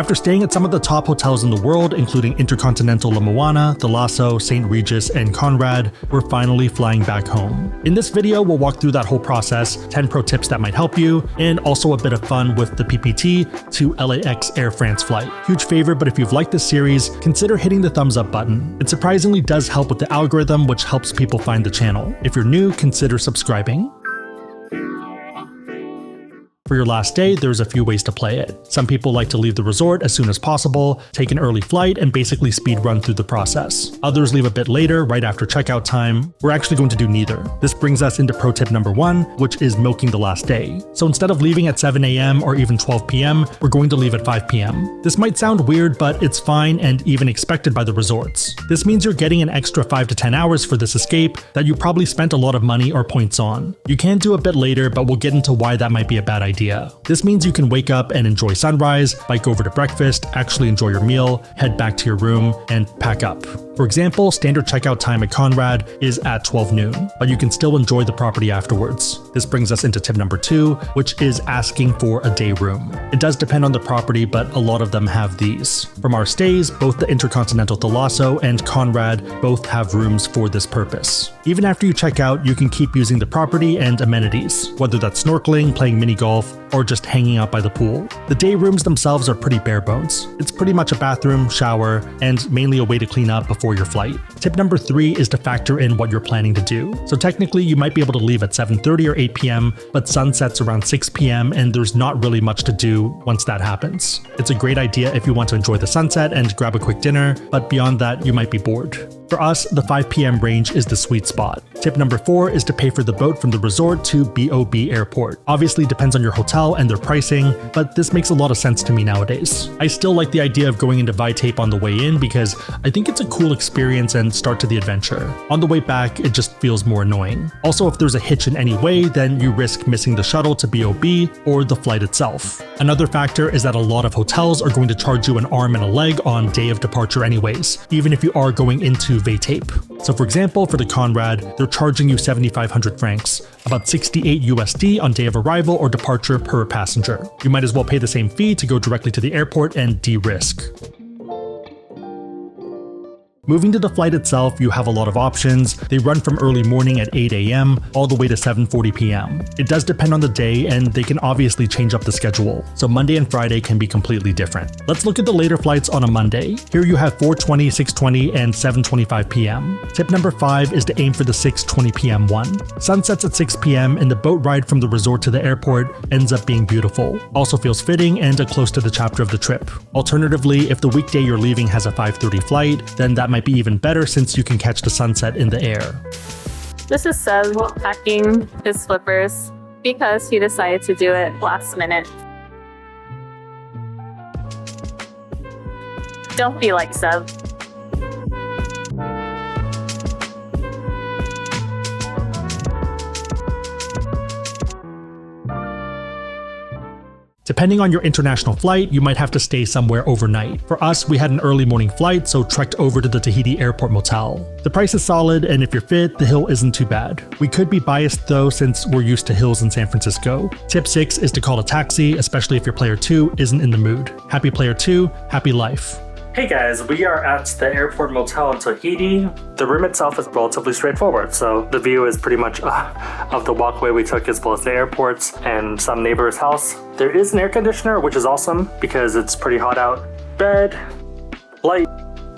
After staying at some of the top hotels in the world, including Intercontinental La Moana, The Lasso, St. Regis, and Conrad, we're finally flying back home. In this video, we'll walk through that whole process, 10 pro tips that might help you, and also a bit of fun with the PPT to LAX Air France flight. Huge favor, but if you've liked this series, consider hitting the thumbs up button. It surprisingly does help with the algorithm, which helps people find the channel. If you're new, consider subscribing. For your last day, there's a few ways to play it. Some people like to leave the resort as soon as possible, take an early flight, and basically speed run through the process. Others leave a bit later, right after checkout time. We're actually going to do neither. This brings us into pro tip number 1, which is milking the last day. So instead of leaving at 7 a.m. or even 12 p.m., we're going to leave at 5 p.m. This might sound weird, but it's fine and even expected by the resorts. This means you're getting an extra 5 to 10 hours for this escape that you probably spent a lot of money or points on. You can do a bit later, but we'll get into why that might be a bad idea. This means you can wake up and enjoy sunrise, bike over to breakfast, actually enjoy your meal, head back to your room, and pack up. For example, standard checkout time at Conrad is at 12 noon, but you can still enjoy the property afterwards. This brings us into tip number 2, which is asking for a day room. It does depend on the property, but a lot of them have these. From our stays, both the Intercontinental The Lasso and Conrad both have rooms for this purpose. Even after you check out, you can keep using the property and amenities, whether that's snorkeling, playing mini golf, or just hanging out by the pool. The day rooms themselves are pretty bare bones. It's pretty much a bathroom, shower, and mainly a way to clean up before your flight. Tip number 3 is to factor in what you're planning to do. So technically you might be able to leave at 7:30 or 8 p.m, but sun sets around 6 p.m. and there's not really much to do once that happens. It's a great idea if you want to enjoy the sunset and grab a quick dinner, but beyond that you might be bored. For us, the 5 p.m. range is the sweet spot. Tip number 4 is to pay for the boat from the resort to BOB Airport. Obviously depends on your hotel and their pricing, but this makes a lot of sense to me nowadays. I still like the idea of going into Vitape on the way in because I think it's a cool experience and start to the adventure. On the way back, it just feels more annoying. Also, if there's a hitch in any way, then you risk missing the shuttle to BOB or the flight itself. Another factor is that a lot of hotels are going to charge you an arm and a leg on day of departure anyways, even if you are going into Vitape. So for example, for the Conrad, they're charging you 7,500 francs, about 68 USD on day of arrival or departure per passenger. You might as well pay the same fee to go directly to the airport and de-risk. Moving to the flight itself, you have a lot of options. They run from early morning at 8 a.m. all the way to 7:40 p.m. It does depend on the day and they can obviously change up the schedule, so Monday and Friday can be completely different. Let's look at the later flights on a Monday. Here you have 4:20, 6:20, and 7:25 p.m. Tip number 5 is to aim for the 6:20 p.m. one. Sunsets at 6 p.m. and the boat ride from the resort to the airport ends up being beautiful. Also feels fitting and close to the chapter of the trip. Alternatively, if the weekday you're leaving has a 5:30 flight, then that might be even better since you can catch the sunset in the air. This is Seb packing his slippers because he decided to do it last minute. Don't be like Seb. Depending on your international flight, you might have to stay somewhere overnight. For us, we had an early morning flight, so trekked over to the Tahiti Airport Motel. The price is solid, and if you're fit, the hill isn't too bad. We could be biased though, since we're used to hills in San Francisco. Tip 6 is to call a taxi, especially if your player 2 isn't in the mood. Happy player 2, happy life. Hey guys, we are at the Airport Motel in Tahiti. The room itself is relatively straightforward, so the view is pretty much of the walkway we took as well as the airports and some neighbor's house. There is an air conditioner, which is awesome because it's pretty hot out. Bed, light,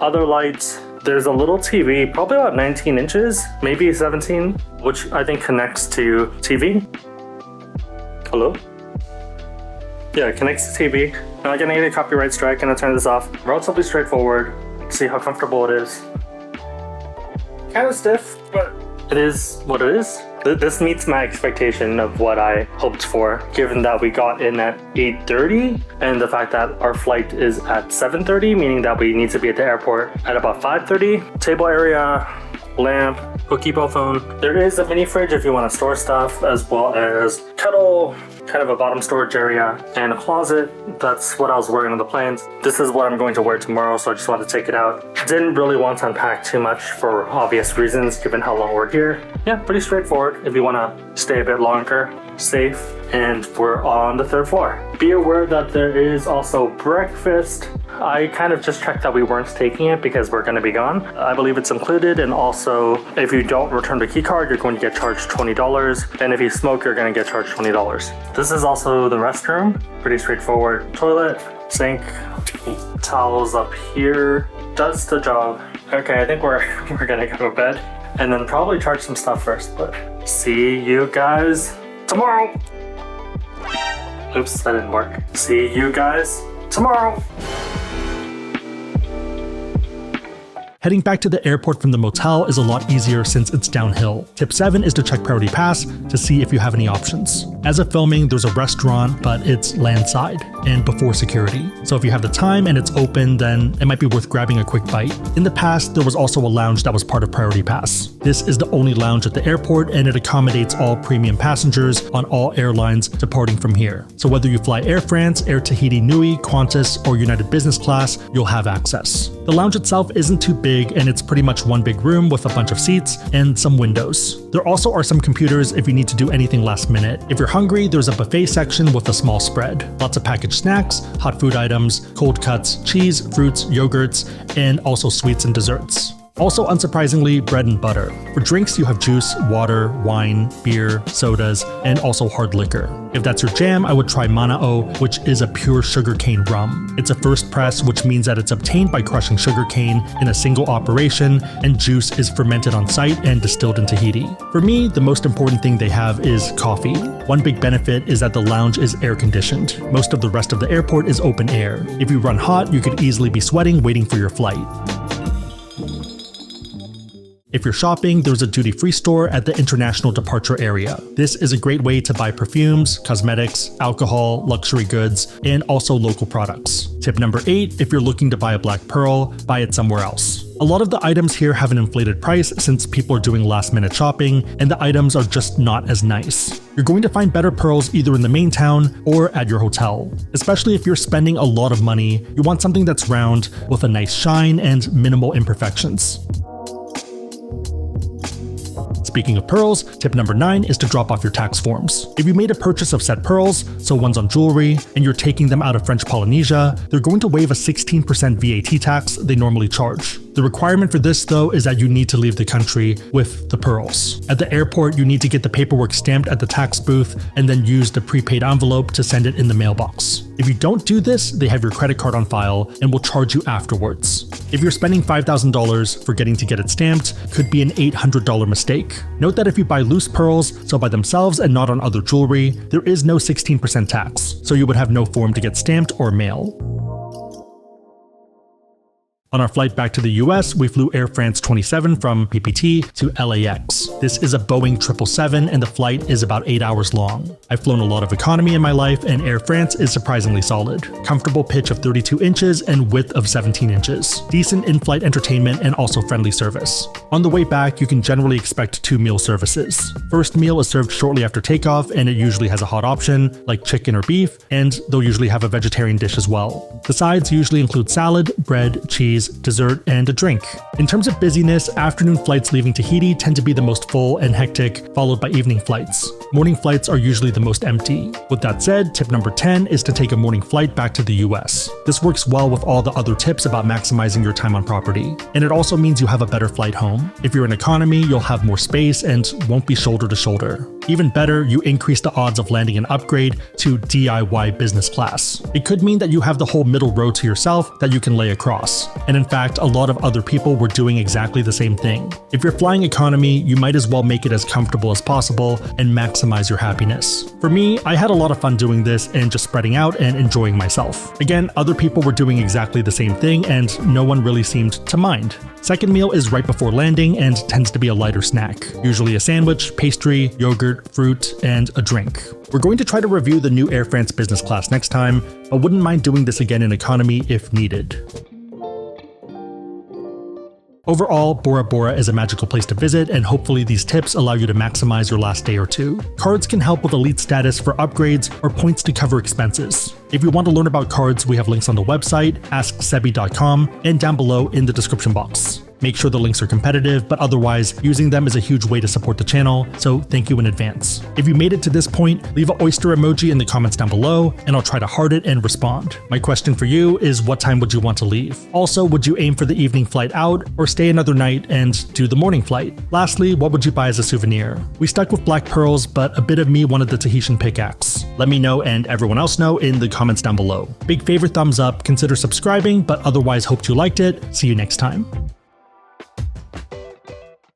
other lights. There's a little TV, probably about 19 inches, maybe 17, which I think connects to TV. Hello? Yeah, it connects to TV. Not gonna get a copyright strike, gonna turn this off. Relatively straightforward. See how comfortable it is. Kind of stiff, but it is what it is. This meets my expectation of what I hoped for, given that we got in at 8:30 and the fact that our flight is at 7:30, meaning that we need to be at the airport at about 5:30. Table area, lamp, cookie phone. There is a mini fridge if you want to store stuff, as well as kettle, kind of a bottom storage area, and a closet. That's what I was wearing on the planes. This is what I'm going to wear tomorrow, so I just wanted to take it out. Didn't really want to unpack too much for obvious reasons, given how long we're here. Yeah, pretty straightforward if you want to stay a bit longer. safe, and we're on the 3rd floor. Be aware that there is also breakfast. I kind of just checked that we weren't taking it because we're going to be gone. I believe it's included, and also if you don't return the key card, you're going to get charged $20, and if you smoke, you're going to get charged $20. This is also the restroom. Pretty straightforward. Toilet, sink, towels up here. Does the job. Okay, I think we're gonna go to bed and then probably charge some stuff first, but see you guys tomorrow. Oops, that didn't work. See you guys tomorrow. Heading back to the airport from the motel is a lot easier since it's downhill. Tip 7 is to check Priority Pass to see if you have any options. As of filming, there's a restaurant, but it's landside and before security. So if you have the time and it's open, then it might be worth grabbing a quick bite. In the past, there was also a lounge that was part of Priority Pass. This is the only lounge at the airport, and it accommodates all premium passengers on all airlines departing from here. So whether you fly Air France, Air Tahiti Nui, Qantas, or United Business Class, you'll have access. The lounge itself isn't too big, and it's pretty much one big room with a bunch of seats and some windows. There also are some computers if you need to do anything last minute. If you're hungry, there's a buffet section with a small spread. Lots of packaged snacks, hot food items, cold cuts, cheese, fruits, yogurts, and also sweets and desserts. Also, unsurprisingly, bread and butter. For drinks, you have juice, water, wine, beer, sodas, and also hard liquor. If that's your jam, I would try Mana'o, which is a pure sugarcane rum. It's a first press, which means that it's obtained by crushing sugarcane in a single operation, and juice is fermented on site and distilled in Tahiti. For me, the most important thing they have is coffee. One big benefit is that the lounge is air conditioned. Most of the rest of the airport is open air. If you run hot, you could easily be sweating waiting for your flight. If you're shopping, there's a duty-free store at the international departure area. This is a great way to buy perfumes, cosmetics, alcohol, luxury goods, and also local products. Tip number 8, if you're looking to buy a black pearl, buy it somewhere else. A lot of the items here have an inflated price since people are doing last-minute shopping, and the items are just not as nice. You're going to find better pearls either in the main town or at your hotel. Especially if you're spending a lot of money, you want something that's round, with a nice shine and minimal imperfections. Speaking of pearls, tip number 9 is to drop off your tax forms. If you made a purchase of set pearls, so ones on jewelry, and you're taking them out of French Polynesia, they're going to waive a 16% VAT tax they normally charge. The requirement for this, though, is that you need to leave the country with the pearls. At the airport, you need to get the paperwork stamped at the tax booth and then use the prepaid envelope to send it in the mailbox. If you don't do this, they have your credit card on file and will charge you afterwards. If you're spending $5,000, forgetting to get it stamped could be an $800 mistake. Note that if you buy loose pearls, so by themselves and not on other jewelry, there is no 16% tax, so you would have no form to get stamped or mail. On our flight back to the US, we flew Air France 27 from PPT to LAX. This is a Boeing 777 and the flight is about 8 hours long. I've flown a lot of economy in my life and Air France is surprisingly solid. Comfortable pitch of 32 inches and width of 17 inches. Decent in-flight entertainment and also friendly service. On the way back, you can generally expect 2 meal services. First meal is served shortly after takeoff and it usually has a hot option like chicken or beef, and they'll usually have a vegetarian dish as well. The sides usually include salad, bread, cheese, dessert, and a drink. In terms of busyness, afternoon flights leaving Tahiti tend to be the most full and hectic, followed by evening flights. Morning flights are usually the most empty. With that said, tip number 10 is to take a morning flight back to the US. This works well with all the other tips about maximizing your time on property, and it also means you have a better flight home. If you're in economy, you'll have more space and won't be shoulder to shoulder. Even better, you increase the odds of landing an upgrade to DIY business class. It could mean that you have the whole middle row to yourself that you can lay across. And in fact, a lot of other people were doing exactly the same thing. If you're flying economy, you might as well make it as comfortable as possible and maximize your happiness. For me, I had a lot of fun doing this and just spreading out and enjoying myself. Again, other people were doing exactly the same thing and no one really seemed to mind. Second meal is right before landing and tends to be a lighter snack, usually a sandwich, pastry, yogurt, fruit, and a drink. We're going to try to review the new Air France business class next time, but wouldn't mind doing this again in economy if needed. Overall, Bora Bora is a magical place to visit, and hopefully these tips allow you to maximize your last day or two. Cards can help with elite status for upgrades or points to cover expenses. If you want to learn about cards, we have links on the website, asksebby.com, and down below in the description box. Make sure the links are competitive, but otherwise, using them is a huge way to support the channel, so thank you in advance. If you made it to this point, leave an oyster emoji in the comments down below, and I'll try to heart it and respond. My question for you is, what time would you want to leave? Also, would you aim for the evening flight out, or stay another night and do the morning flight? Lastly, what would you buy as a souvenir? We stuck with black pearls, but a bit of me wanted the Tahitian pickaxe. Let me know and everyone else know in the comments down below. Big favorite thumbs up, consider subscribing, but otherwise hope you liked it. See you next time.